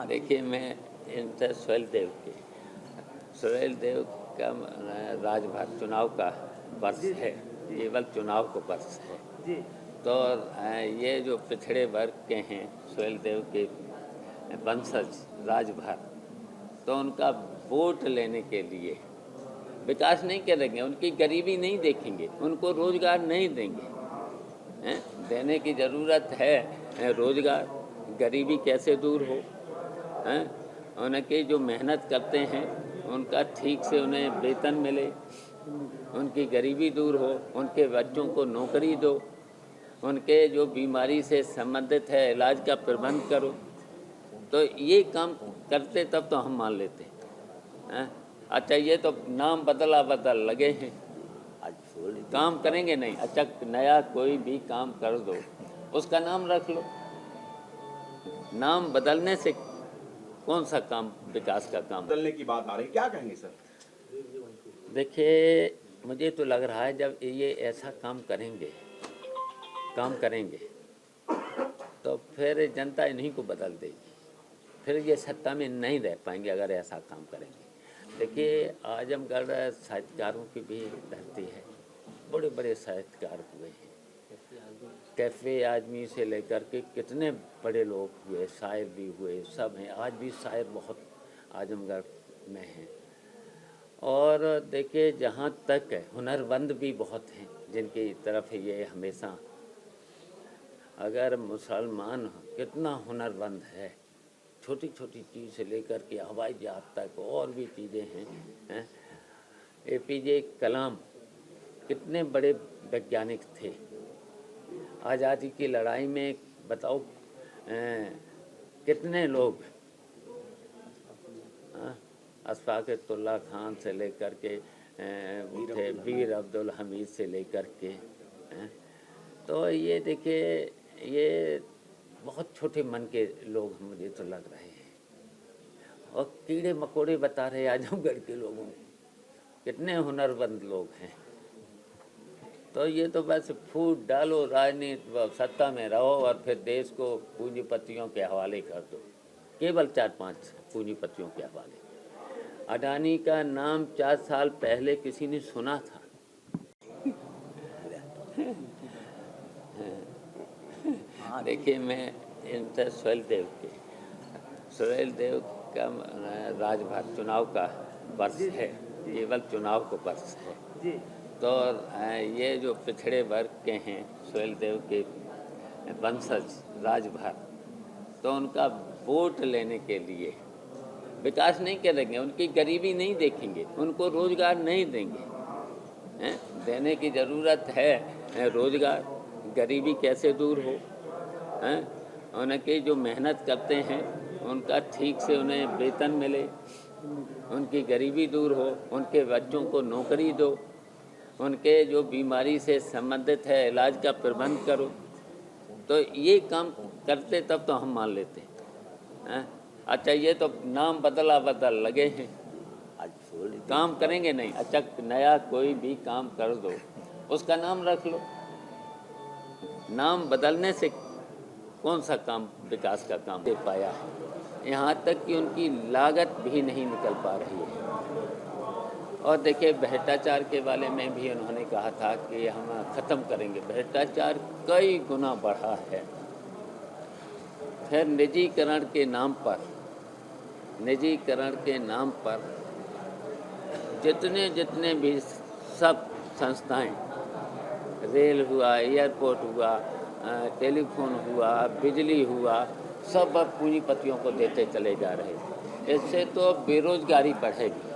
देखिए, मैं इनसे सुहेल देव के सुहेल देव का राजभार चुनाव का वर्ष है, केवल चुनाव को वर्ष है। तो ये जो पिछड़े वर्ग के हैं सुहेल देव के वंशज राजभार, तो उनका वोट लेने के लिए विकास नहीं करेंगे, उनकी गरीबी नहीं देखेंगे, उनको रोजगार नहीं देंगे। देने की ज़रूरत है रोजगार, गरीबी कैसे दूर हो, उनके जो मेहनत करते हैं उनका ठीक से उन्हें वेतन मिले, उनकी गरीबी दूर हो, उनके बच्चों को नौकरी दो, उनके जो बीमारी से संबंधित है इलाज का प्रबंध करो। तो ये काम करते तब तो हम मान लेते हैं। अच्छा, ये तो नाम बदल लगे हैं, काम करेंगे नहीं। अच्छा, नया कोई भी काम कर दो, उसका नाम रख लो। नाम बदलने से कौन सा काम विकास का काम बदलने की बात आ रही, क्या कहेंगे सर? देखिए, मुझे तो लग रहा है जब ये ऐसा काम करेंगे तो फिर जनता इन्हीं को बदल देगी, फिर ये सत्ता में नहीं रह पाएंगे अगर ऐसा काम करेंगे। देखिए, आजमगढ़ साहित्यकारों की भी धरती है, बड़े बड़े साहित्यकार हुए हैं, कैफ़े आदमी से लेकर के कितने बड़े लोग हुए, शायर भी हुए, सब हैं। आज भी शायर बहुत आजमगढ़ में हैं। और देखिए, जहाँ तक है हुनरमंद भी बहुत हैं जिनकी तरफ ये हमेशा, अगर मुसलमान कितना हुनरमंद है, छोटी छोटी चीज़ से लेकर के हवाई जहाज तक और भी चीज़ें हैं। APJ कलाम कितने बड़े वैज्ञानिक थे। आज़ादी की लड़ाई में बताओ कितने लोग, अशफाक़ुल्लाह खान से लेकर के थे, वीर अब्दुल हमीद से लेकर के। तो ये देखिए, ये बहुत छोटे मन के लोग मुझे तो लग रहे हैं, और कीड़े मकोड़े बता रहे आजमगढ़ के लोगों को, कितने हुनरमंद लोग हैं। तो ये तो बस फूट डालो, राजनीति सत्ता में रहो और फिर देश को पूंजीपतियों के हवाले कर दो, केवल 4-5 पूंजीपतियों के हवाले। अडानी का नाम 4 साल पहले किसी ने सुना था? देखिए, मैं इनसे सुहेल देव का राजभार चुनाव का वर्ष है, केवल चुनाव को वर्ष है। तो ये जो पिछड़े वर्ग के हैं सुहेल देव के वंशज राजभार, तो उनका वोट लेने के लिए विकास नहीं करेंगे, उनकी गरीबी नहीं देखेंगे, उनको रोजगार नहीं देंगे। देने की ज़रूरत है रोजगार, गरीबी कैसे दूर हो, उनके जो मेहनत करते हैं उनका ठीक से उन्हें वेतन मिले, उनकी गरीबी दूर हो, उनके बच्चों को नौकरी दो, उनके जो बीमारी से संबंधित है इलाज का प्रबंध करो। तो ये काम करते तब तो हम मान लेते हैं। अच्छा, ये तो नाम बदल लगे हैं, काम करेंगे नहीं। अच्छा, नया कोई भी काम कर दो, उसका नाम रख लो। नाम बदलने से कौन सा काम विकास का काम दे पाया है, यहाँ तक कि उनकी लागत भी नहीं निकल पा रही है। और देखिए, भ्रष्टाचार के बारे में भी उन्होंने कहा था कि हम ख़त्म करेंगे, भ्रष्टाचार कई गुना बढ़ा है। फिर निजीकरण के नाम पर जितने भी सब संस्थाएं, रेल हुआ, एयरपोर्ट हुआ, टेलीफोन हुआ, बिजली हुआ, सब अब पूंजीपतियों को देते चले जा रहे हैं। इससे तो बेरोजगारी बढ़ेगी।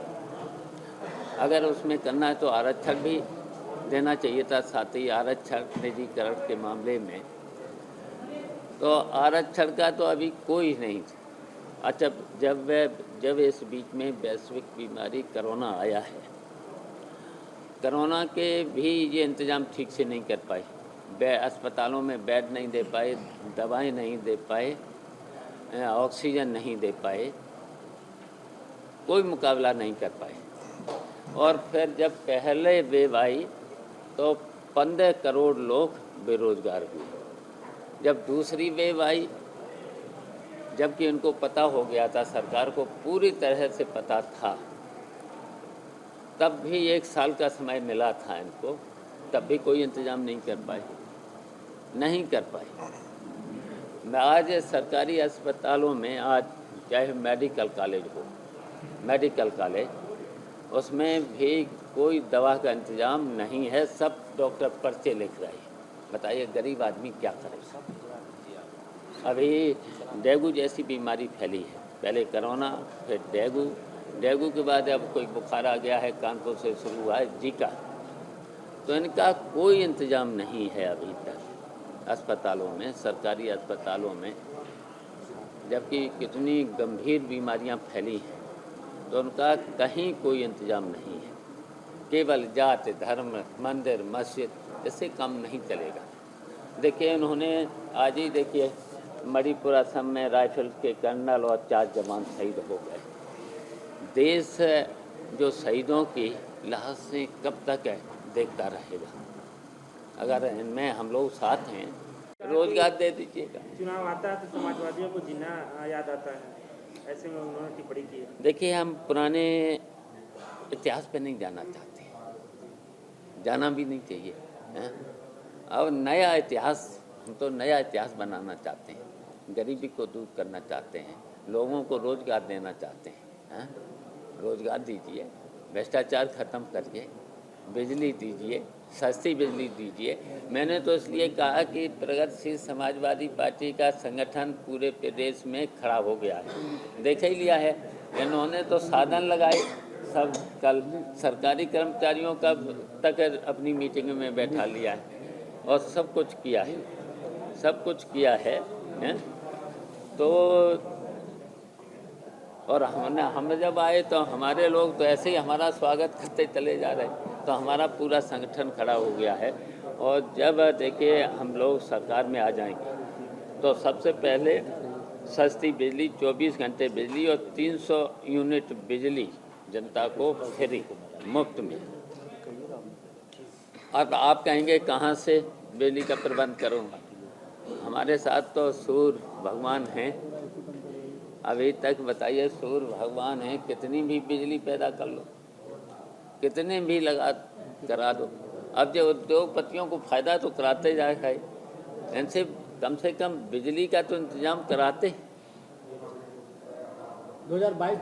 अगर उसमें करना है तो आरक्षण भी देना चाहिए था, साथ ही आरक्षण निजीकरण के मामले में, तो आरक्षण का तो अभी कोई नहीं। अच्छा, जब इस बीच में वैश्विक बीमारी कोरोना आया है, कोरोना के भी ये इंतज़ाम ठीक से नहीं कर पाए, अस्पतालों में बेड नहीं दे पाए, दवाएं नहीं दे पाए, ऑक्सीजन नहीं दे पाए, कोई मुकाबला नहीं कर पाए। और फिर जब पहले वेव आई तो 15 करोड़ लोग बेरोजगार हुए। जब दूसरी वेव आई, जबकि उनको पता हो गया था, सरकार को पूरी तरह से पता था, तब भी 1 साल का समय मिला था इनको, तब भी कोई इंतज़ाम नहीं कर पाए, नहीं कर पाए। मैं आज सरकारी अस्पतालों में, आज चाहे मेडिकल कॉलेज हो, मेडिकल कॉलेज, उसमें भी कोई दवा का इंतज़ाम नहीं है, सब डॉक्टर पर्चे लिख रहे हैं। बताइए गरीब आदमी क्या करेगा। अभी डेंगू जैसी बीमारी फैली है, पहले कोरोना, फिर डेंगू, डेंगू के बाद अब कोई बुखार आ गया है, कानपुर से शुरू हुआ है जीका। तो इनका कोई इंतज़ाम नहीं है अभी तक अस्पतालों में, सरकारी अस्पतालों में, जबकि कितनी गंभीर बीमारियां फैली हैं, तो उनका कहीं कोई इंतज़ाम नहीं है। केवल जात, धर्म, मंदिर, मस्जिद, इससे काम नहीं चलेगा। देखिए उन्होंने आज ही देखिए मणिपुर असम में राइफल के कर्नल और 4 जवान शहीद हो गए। देश जो शहीदों की लाशें कब तक देखता रहेगा? अगर इनमें हम लोग साथ हैं, रोजगार दे दीजिएगा। चुनाव आता है तो समाजवादियों को जिन्ना याद आता है, ऐसे में उन्होंने टिप्पणी की है। देखिए हम पुराने इतिहास पे नहीं जाना चाहते, जाना भी नहीं चाहिए, हैं? अब नया इतिहास, हम तो नया इतिहास बनाना चाहते हैं, गरीबी को दूर करना चाहते हैं, लोगों को रोजगार देना चाहते हैं, रोजगार दीजिए, भ्रष्टाचार ख़त्म करिए, बिजली दीजिए, सस्ती बिजली दीजिए। मैंने तो इसलिए कहा कि प्रगतिशील समाजवादी पार्टी का संगठन पूरे प्रदेश में खड़ा हो गया है, देख ही लिया है। इन्होंने तो साधन लगाए, सब कल सरकारी कर्मचारियों का तक अपनी मीटिंग में बैठा लिया है और सब कुछ किया है, सब कुछ किया है, हैं? तो और हम जब आए तो हमारे लोग तो ऐसे ही हमारा स्वागत करते चले जा रहे, तो हमारा पूरा संगठन खड़ा हो गया है। और जब देखिए हम लोग सरकार में आ जाएंगे तो सबसे पहले सस्ती बिजली, 24 घंटे बिजली और 300 यूनिट बिजली जनता को फ्री, मुफ्त में। अब आप कहेंगे कहाँ से बिजली का प्रबंध करूँगा? हमारे साथ तो सूर्य भगवान हैं, अभी तक बताइए सूर्य भगवान हैं, कितनी भी बिजली पैदा कर लो, कितने भी करा दो। अब जो उद्योगपतियों को फ़ायदा तो कराते जाएगा, इनसे कम से कम बिजली का तो इंतज़ाम कराते। 2022